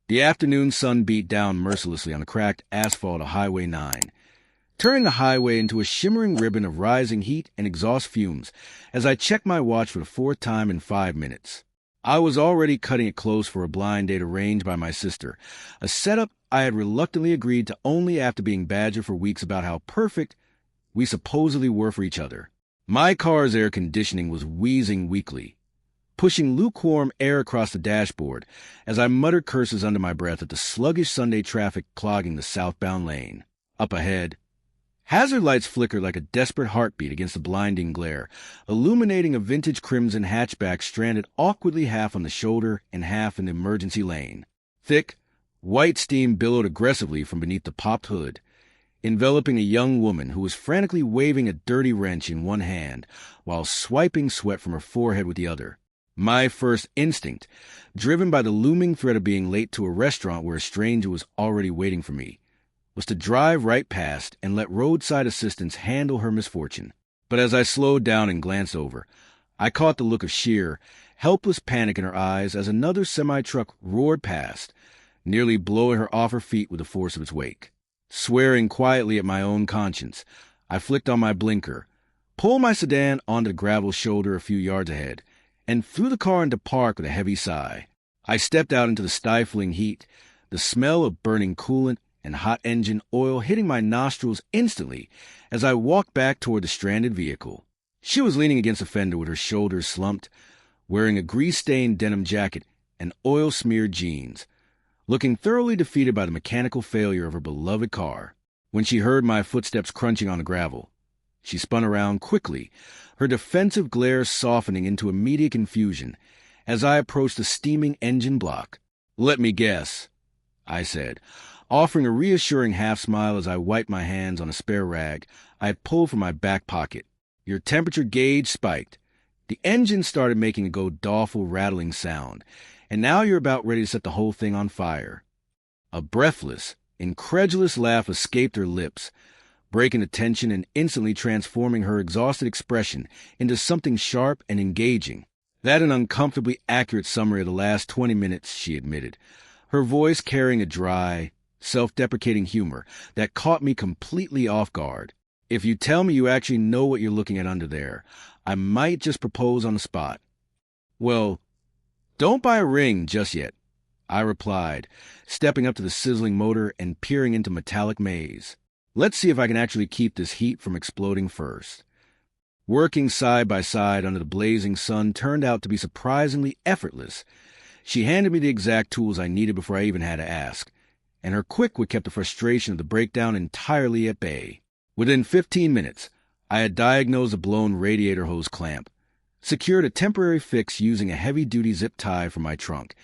The afternoon sun beat down mercilessly on the cracked asphalt of Highway 9, turning the highway into a shimmering ribbon of rising heat and exhaust fumes as I checked my watch for the fourth time in 5 minutes. I was already cutting it close for a blind date arranged by my sister, a setup I had reluctantly agreed to only after being badgered for weeks about how perfect we supposedly were for each other. My car's air conditioning was wheezing weakly, pushing lukewarm air across the dashboard as I muttered curses under my breath at the sluggish Sunday traffic clogging the southbound lane. Up ahead, hazard lights flickered like a desperate heartbeat against the blinding glare, illuminating a vintage crimson hatchback stranded awkwardly half on the shoulder and half in the emergency lane. Thick, white steam billowed aggressively from beneath the popped hood, enveloping a young woman who was frantically waving a dirty wrench in one hand while swiping sweat from her forehead with the other. My first instinct, driven by the looming threat of being late to a restaurant where a stranger was already waiting for me, was to drive right past and let roadside assistance handle her misfortune. But as I slowed down and glanced over, I caught the look of sheer, helpless panic in her eyes as another semi-truck roared past, nearly blowing her off her feet with the force of its wake. Swearing quietly at my own conscience, I flicked on my blinker, pulled my sedan onto the gravel shoulder a few yards ahead, and threw the car into park with a heavy sigh. I stepped out into the stifling heat, the smell of burning coolant and hot engine oil hitting my nostrils instantly as I walked back toward the stranded vehicle. She was leaning against a fender with her shoulders slumped, wearing a grease-stained denim jacket and oil-smeared jeans, looking thoroughly defeated by the mechanical failure of her beloved car. When she heard my footsteps crunching on the gravel, she spun around quickly, her defensive glare softening into immediate confusion as I approached the steaming engine block. "Let me guess," I said, offering a reassuring half-smile as I wiped my hands on a spare rag I had pulled from my back pocket. "Your temperature gauge spiked. The engine started making a god-awful rattling sound, and now you're about ready to set the whole thing on fire." A breathless, incredulous laugh escaped her lips, breaking the tension and instantly transforming her exhausted expression into something sharp and engaging. "That an uncomfortably accurate summary of the last 20 minutes," she admitted, her voice carrying a dry, self-deprecating humor that caught me completely off guard. "If you tell me you actually know what you're looking at under there, I might just propose on the spot." "Well, don't buy a ring just yet," I replied, stepping up to the sizzling motor and peering into metallic maze. "Let's see if I can actually keep this heat from exploding first." Working side by side under the blazing sun turned out to be surprisingly effortless. She handed me the exact tools I needed before I even had to ask, and her quick wit kept the frustration of the breakdown entirely at bay. Within 15 minutes, I had diagnosed a blown radiator hose clamp, secured a temporary fix using a heavy-duty zip tie from my trunk,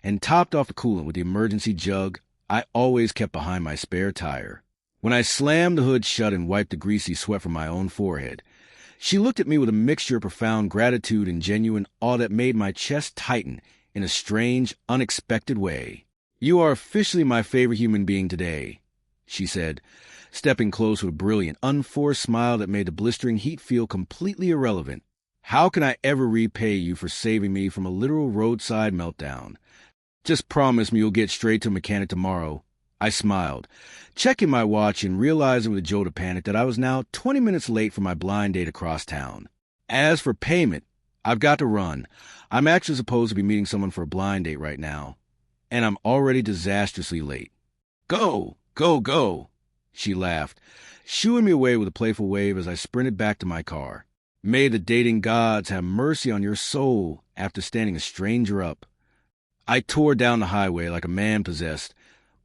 and topped off the coolant with the emergency jug I always kept behind my spare tire. When I slammed the hood shut and wiped the greasy sweat from my own forehead, she looked at me with a mixture of profound gratitude and genuine awe that made my chest tighten in a strange, unexpected way. "You are officially my favorite human being today," she said, stepping close with a brilliant, unforced smile that made the blistering heat feel completely irrelevant. "How can I ever repay you for saving me from a literal roadside meltdown? Just promise me you'll get straight to a mechanic tomorrow." I smiled, checking my watch and realizing with a jolt of panic that I was now 20 minutes late for my blind date across town. "As for payment, I've got to run. I'm actually supposed to be meeting someone for a blind date right now, and I'm already disastrously late." "Go, go, go," she laughed, shooing me away with a playful wave as I sprinted back to my car. "May the dating gods have mercy on your soul after standing a stranger up." I tore down the highway like a man possessed,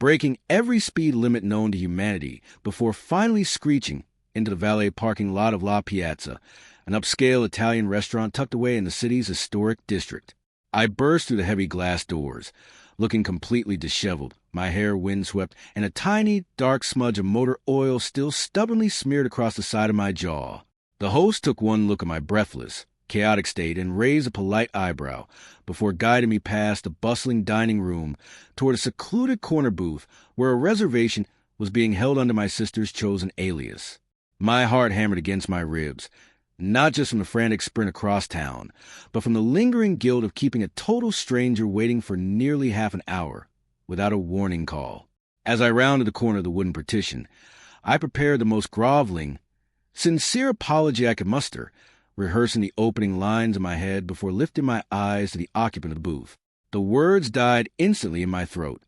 breaking every speed limit known to humanity before finally screeching into the valet parking lot of La Piazza, an upscale Italian restaurant tucked away in the city's historic district. I burst through the heavy glass doors, looking completely disheveled, my hair windswept, and a tiny, dark smudge of motor oil still stubbornly smeared across the side of my jaw. The host took one look at my breathless, chaotic state and raised a polite eyebrow before guiding me past the bustling dining room toward a secluded corner booth where a reservation was being held under my sister's chosen alias. My heart hammered against my ribs, not just from the frantic sprint across town, but from the lingering guilt of keeping a total stranger waiting for nearly half an hour. without a warning call. As I rounded the corner of the wooden partition, I prepared the most groveling, sincere apology I could muster, rehearsing the opening lines in my head before lifting my eyes to the occupant of the booth. The words died instantly in my throat,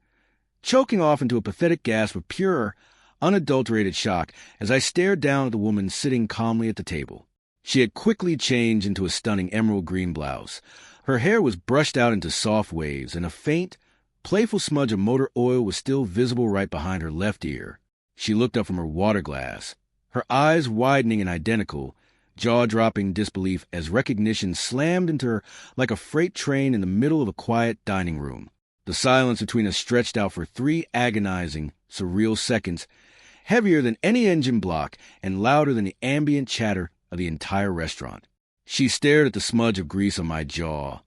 choking off into a pathetic gasp of pure, unadulterated shock as I stared down at the woman sitting calmly at the table. She had quickly changed into a stunning emerald green blouse. Her hair was brushed out into soft waves, and a faint, playful smudge of motor oil was still visible right behind her left ear. She looked up from her water glass, her eyes widening in identical, jaw-dropping disbelief as recognition slammed into her like a freight train in the middle of a quiet dining room. The silence between us stretched out for 3 agonizing, surreal seconds, heavier than any engine block and louder than the ambient chatter of the entire restaurant. She stared at the smudge of grease on my jaw,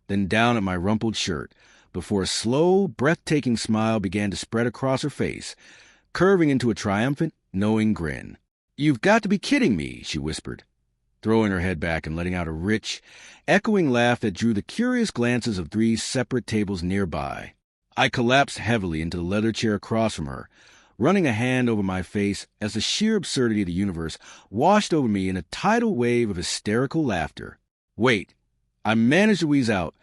then down at my rumpled shirt, before a slow, breathtaking smile began to spread across her face, curving into a triumphant, knowing grin. "You've got to be kidding me," she whispered, throwing her head back and letting out a rich, echoing laugh that drew the curious glances of 3 separate tables nearby. I collapsed heavily into the leather chair across from her, running a hand over my face as the sheer absurdity of the universe washed over me in a tidal wave of hysterical laughter. "Wait," I managed to wheeze out,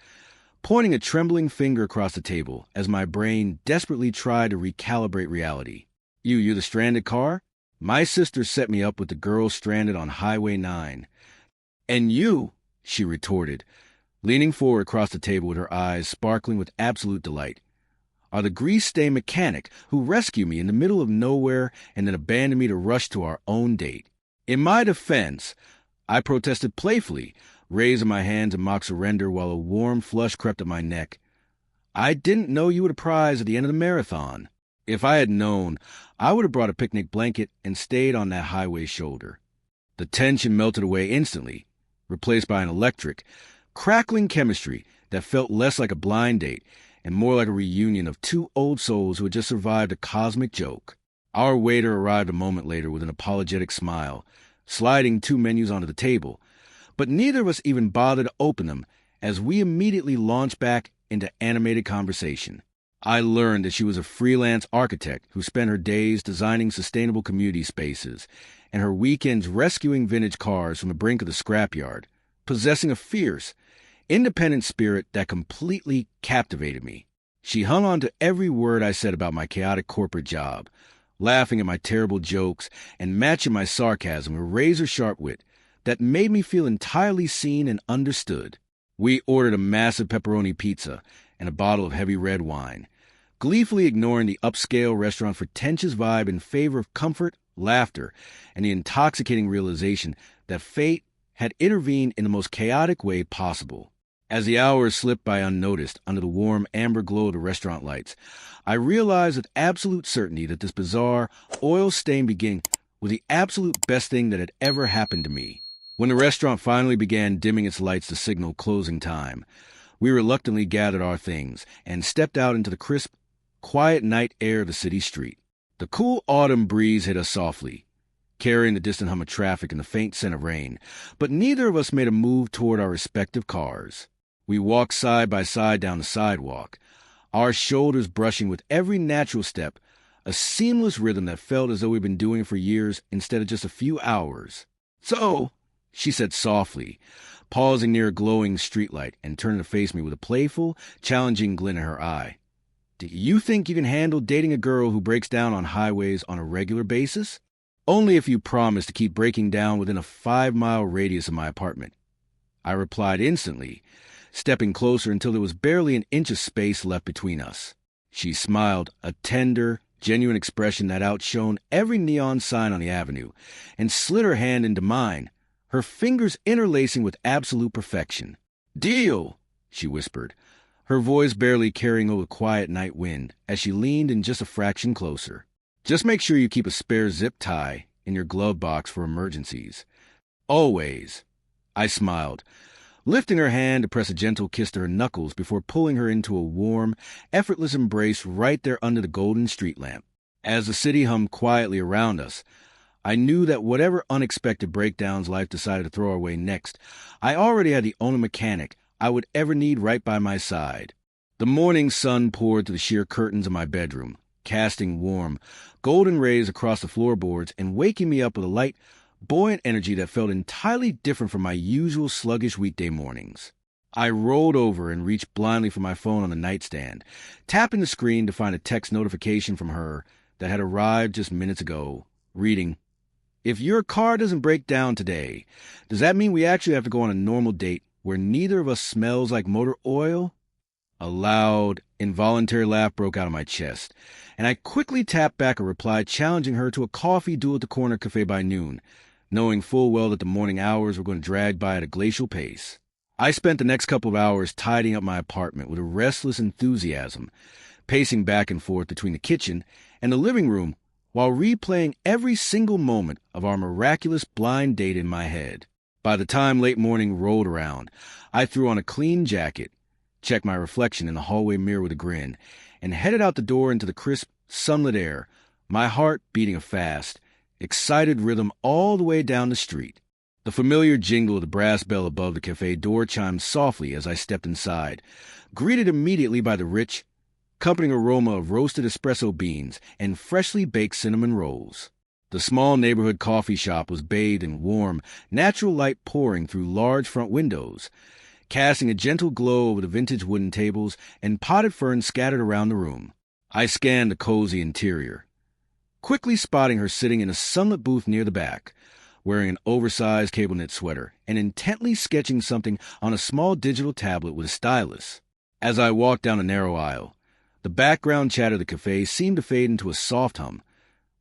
pointing a trembling finger across the table as my brain desperately tried to recalibrate reality. You're the stranded car? My sister set me up with the girl stranded on Highway 9. And you," she retorted, leaning forward across the table with her eyes sparkling with absolute delight, "are the grease-stained mechanic who rescued me in the middle of nowhere and then abandoned me to rush to our own date." In my defense, I protested playfully, raising my hands in mock surrender while a warm flush crept up my neck. "I didn't know you were the prize at the end of the marathon. If I had known, I would have brought a picnic blanket and stayed on that highway shoulder." The tension melted away instantly, replaced by an electric, crackling chemistry that felt less like a blind date and more like a reunion of 2 old souls who had just survived a cosmic joke. Our waiter arrived a moment later with an apologetic smile, sliding 2 menus onto the table, but neither of us even bothered to open them as we immediately launched back into animated conversation. I learned that she was a freelance architect who spent her days designing sustainable community spaces and her weekends rescuing vintage cars from the brink of the scrapyard, possessing a fierce, independent spirit that completely captivated me. She hung on to every word I said about my chaotic corporate job, laughing at my terrible jokes and matching my sarcasm with razor-sharp wit that made me feel entirely seen and understood. We ordered a massive pepperoni pizza and a bottle of heavy red wine, gleefully ignoring the upscale restaurant's pretentious vibe in favor of comfort, laughter, and the intoxicating realization that fate had intervened in the most chaotic way possible. As the hours slipped by unnoticed under the warm amber glow of the restaurant lights, I realized with absolute certainty that this bizarre, oil-stained beginning was the absolute best thing that had ever happened to me. When the restaurant finally began dimming its lights to signal closing time, we reluctantly gathered our things and stepped out into the crisp, quiet night air of the city street. The cool autumn breeze hit us softly, carrying the distant hum of traffic and the faint scent of rain, but neither of us made a move toward our respective cars. We walked side by side down the sidewalk, our shoulders brushing with every natural step, a seamless rhythm that felt as though we'd been doing it for years instead of just a few hours. "So," she said softly, pausing near a glowing streetlight and turning to face me with a playful, challenging glint in her eye, "do you think you can handle dating a girl who breaks down on highways on a regular basis?" "Only if you promise to keep breaking down within a 5-mile radius of my apartment," I replied instantly, stepping closer until there was barely an inch of space left between us. She smiled, a tender, genuine expression that outshone every neon sign on the avenue, and slid her hand into mine, her fingers interlacing with absolute perfection. "Deal," she whispered, her voice barely carrying over the quiet night wind as she leaned in just a fraction closer. "Just make sure you keep a spare zip tie in your glove box for emergencies." "Always." I smiled, lifting her hand to press a gentle kiss to her knuckles before pulling her into a warm, effortless embrace right there under the golden street lamp. As the city hummed quietly around us, I knew that whatever unexpected breakdowns life decided to throw our way next, I already had the only mechanic I would ever need right by my side. The morning sun poured through the sheer curtains of my bedroom, casting warm, golden rays across the floorboards and waking me up with a light, buoyant energy that felt entirely different from my usual sluggish weekday mornings. I rolled over and reached blindly for my phone on the nightstand, tapping the screen to find a text notification from her that had arrived just minutes ago, reading, "If your car doesn't break down today, does that mean we actually have to go on a normal date where neither of us smells like motor oil?" A loud, involuntary laugh broke out of my chest, and I quickly tapped back a reply challenging her to a coffee duel at the corner cafe by noon, knowing full well that the morning hours were going to drag by at a glacial pace. I spent the next couple of hours tidying up my apartment with a restless enthusiasm, pacing back and forth between the kitchen and the living room while replaying every single moment of our miraculous blind date in my head. By the time late morning rolled around, I threw on a clean jacket, checked my reflection in the hallway mirror with a grin, and headed out the door into the crisp, sunlit air, my heart beating a fast, excited rhythm all the way down the street. The familiar jingle of the brass bell above the cafe door chimed softly as I stepped inside, greeted immediately by the rich, comforting aroma of roasted espresso beans and freshly baked cinnamon rolls. The small neighborhood coffee shop was bathed in warm, natural light pouring through large front windows, casting a gentle glow over the vintage wooden tables and potted ferns scattered around the room. I scanned the cozy interior, quickly spotting her sitting in a sunlit booth near the back, wearing an oversized cable-knit sweater and intently sketching something on a small digital tablet with a stylus. As I walked down a narrow aisle, the background chatter of the cafe seemed to fade into a soft hum,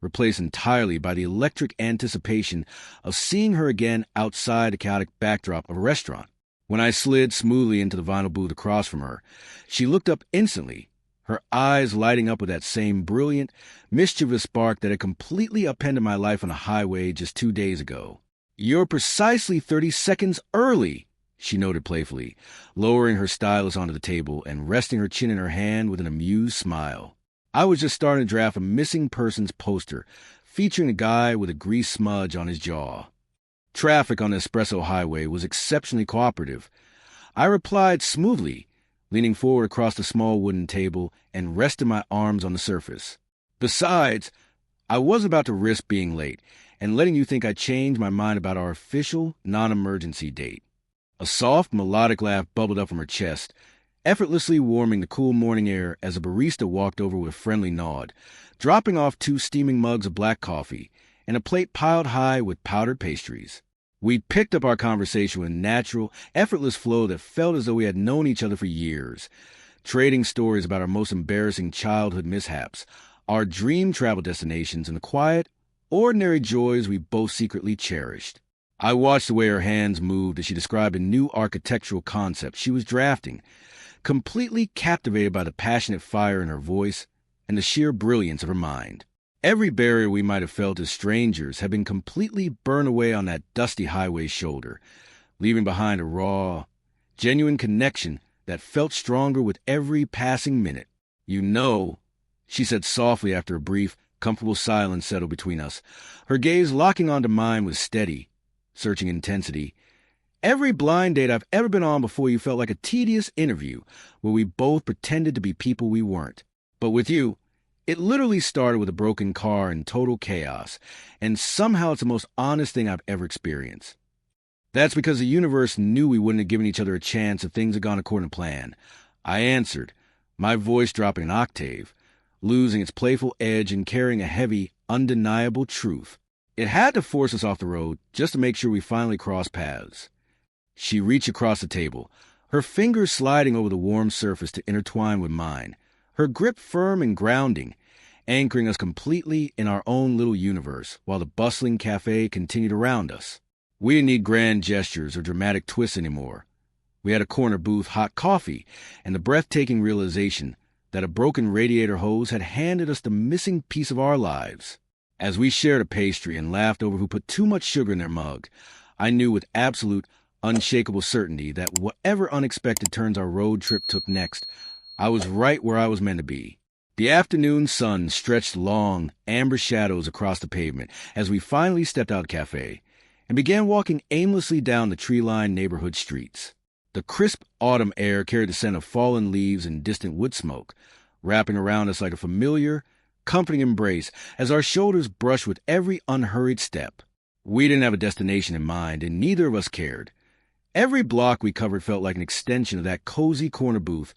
replaced entirely by the electric anticipation of seeing her again outside the chaotic backdrop of a restaurant. When I slid smoothly into the vinyl booth across from her, she looked up instantly, her eyes lighting up with that same brilliant, mischievous spark that had completely upended my life on a highway just 2 days ago. "You're precisely 30 seconds early," she noted playfully, lowering her stylus onto the table and resting her chin in her hand with an amused smile. I was just starting to draft a missing persons poster featuring a guy with a grease smudge on his jaw. Traffic on the Espresso Highway was exceptionally cooperative. I replied smoothly, leaning forward across the small wooden table and resting my arms on the surface. Besides, I wasn't about to risk being late and letting you think I changed my mind about our official, non-emergency date. A soft, melodic laugh bubbled up from her chest, effortlessly warming the cool morning air as a barista walked over with a friendly nod, dropping off 2 steaming mugs of black coffee and a plate piled high with powdered pastries. We picked up our conversation with a natural, effortless flow that felt as though we had known each other for years, trading stories about our most embarrassing childhood mishaps, our dream travel destinations, and the quiet, ordinary joys we both secretly cherished. I watched the way her hands moved as she described a new architectural concept she was drafting, completely captivated by the passionate fire in her voice and the sheer brilliance of her mind. Every barrier we might have felt as strangers had been completely burned away on that dusty highway shoulder, leaving behind a raw, genuine connection that felt stronger with every passing minute. "You know," she said softly after a brief, comfortable silence settled between us, her gaze locking onto mine with steady, searching intensity, "every blind date I've ever been on before you felt like a tedious interview where we both pretended to be people we weren't. But with you, it literally started with a broken car and total chaos, and somehow it's the most honest thing I've ever experienced." "That's because the universe knew we wouldn't have given each other a chance if things had gone according to plan," I answered, my voice dropping an octave, losing its playful edge and carrying a heavy, undeniable truth. "It had to force us off the road just to make sure we finally crossed paths." She reached across the table, her fingers sliding over the warm surface to intertwine with mine, her grip firm and grounding, anchoring us completely in our own little universe while the bustling cafe continued around us. We didn't need grand gestures or dramatic twists anymore. We had a corner booth, hot coffee, and the breathtaking realization that a broken radiator hose had handed us the missing piece of our lives. As we shared a pastry and laughed over who put too much sugar in their mug, I knew with absolute, unshakable certainty that whatever unexpected turns our road trip took next, I was right where I was meant to be. The afternoon sun stretched long, amber shadows across the pavement as we finally stepped out of the cafe and began walking aimlessly down the tree-lined neighborhood streets. The crisp autumn air carried the scent of fallen leaves and distant wood smoke, wrapping around us like a familiar, comforting embrace as our shoulders brushed with every unhurried step. We didn't have a destination in mind, and neither of us cared. Every block we covered felt like an extension of that cozy corner booth,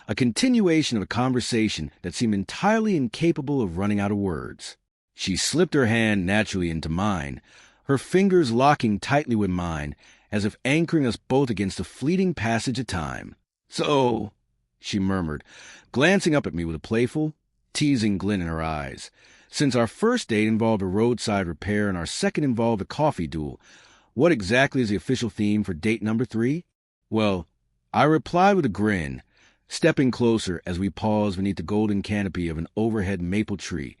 a continuation of a conversation that seemed entirely incapable of running out of words. She slipped her hand naturally into mine, her fingers locking tightly with mine, as if anchoring us both against the fleeting passage of time. "So," she murmured, glancing up at me with a playful, teasing glint in her eyes. "Since our first date involved a roadside repair and our second involved a coffee duel, what exactly is the official theme for date number 3? Well, I replied with a grin, stepping closer as we paused beneath the golden canopy of an overhead maple tree.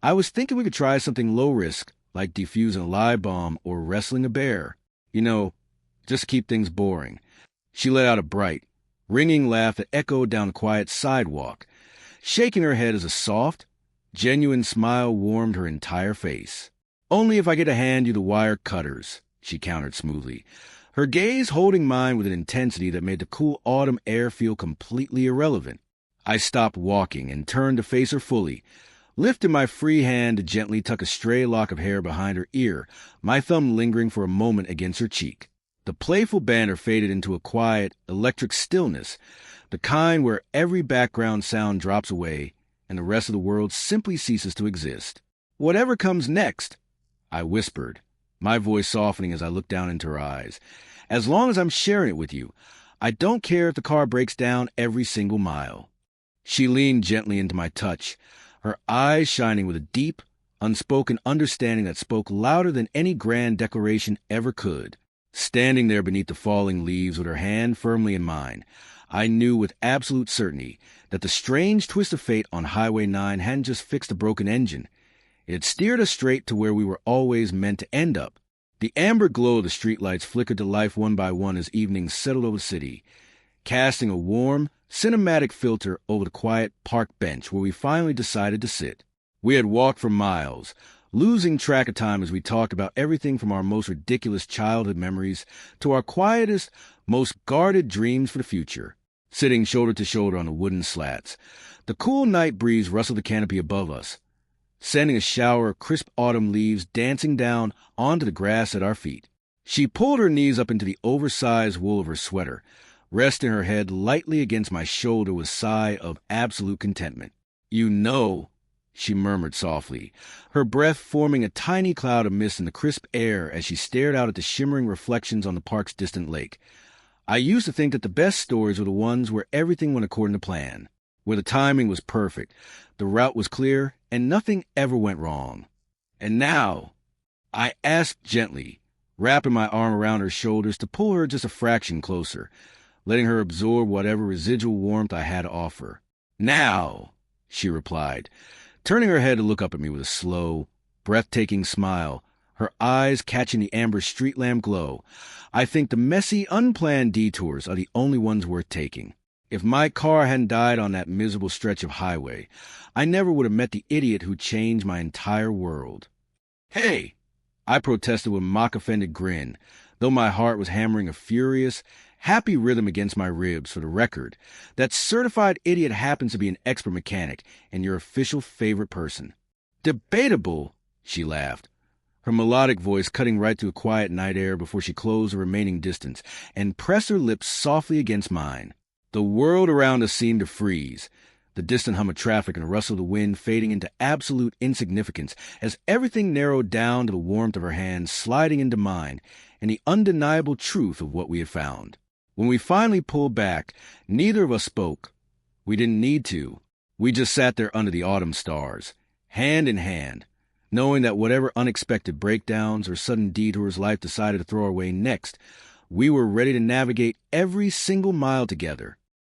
I was thinking we could try something low-risk, like defusing a live bomb or wrestling a bear. Just to keep things boring." She let out a bright, ringing laugh that echoed down the quiet sidewalk, shaking her head as a soft, genuine smile warmed her entire face. "Only if I get to hand you the wire cutters," she countered smoothly, her gaze holding mine with an intensity that made the cool autumn air feel completely irrelevant. I stopped walking and turned to face her fully, lifted my free hand to gently tuck a stray lock of hair behind her ear, my thumb lingering for a moment against her cheek. The playful banter faded into a quiet, electric stillness, the kind where every background sound drops away and the rest of the world simply ceases to exist. "Whatever comes next," I whispered, my voice softening as I looked down into her eyes. "As long as I'm sharing it with you, I don't care if the car breaks down every single mile." She leaned gently into my touch, her eyes shining with a deep, unspoken understanding that spoke louder than any grand declaration ever could. Standing there beneath the falling leaves with her hand firmly in mine, I knew with absolute certainty that the strange twist of fate on Highway 9 hadn't just fixed a broken engine. It had steered us straight to where we were always meant to end up. The amber glow of the streetlights flickered to life one by one as evening settled over the city, casting a warm, cinematic filter over the quiet park bench where we finally decided to sit. We had walked for miles, losing track of time as we talked about everything from our most ridiculous childhood memories to our quietest, most guarded dreams for the future. Sitting shoulder to shoulder on the wooden slats, the cool night breeze rustled the canopy above us, sending a shower of crisp autumn leaves dancing down onto the grass at our feet. She pulled her knees up into the oversized wool of her sweater, resting her head lightly against my shoulder with a sigh of absolute contentment. She murmured softly, her breath forming a tiny cloud of mist in the crisp air as she stared out at the shimmering reflections on the park's distant lake. "I used to think that the best stories were the ones where everything went according to plan, where the timing was perfect, the route was clear, and nothing ever went wrong. And now," I asked gently, wrapping my arm around her shoulders to pull her just a fraction closer, letting her absorb whatever residual warmth I had to offer. "Now," she replied, turning her head to look up at me with a slow, breathtaking smile, her eyes catching the amber street lamp glow, "I think the messy, unplanned detours are the only ones worth taking. If my car hadn't died on that miserable stretch of highway, I never would have met the idiot who changed my entire world." "Hey!" I protested with a mock-offended grin, though my heart was hammering a furious, happy rhythm against my ribs. "For the record, that certified idiot happens to be an expert mechanic and your official favorite person." "Debatable," she laughed, her melodic voice cutting right through the quiet night air before she closed the remaining distance and pressed her lips softly against mine. The world around us seemed to freeze, the distant hum of traffic and the rustle of the wind fading into absolute insignificance as everything narrowed down to the warmth of her hands sliding into mine and the undeniable truth of what we had found. When we finally pulled back, neither of us spoke. We didn't need to. We just sat there under the autumn stars, hand in hand, knowing that whatever unexpected breakdowns or sudden detours life decided to throw our way next, we were ready to navigate every single mile together.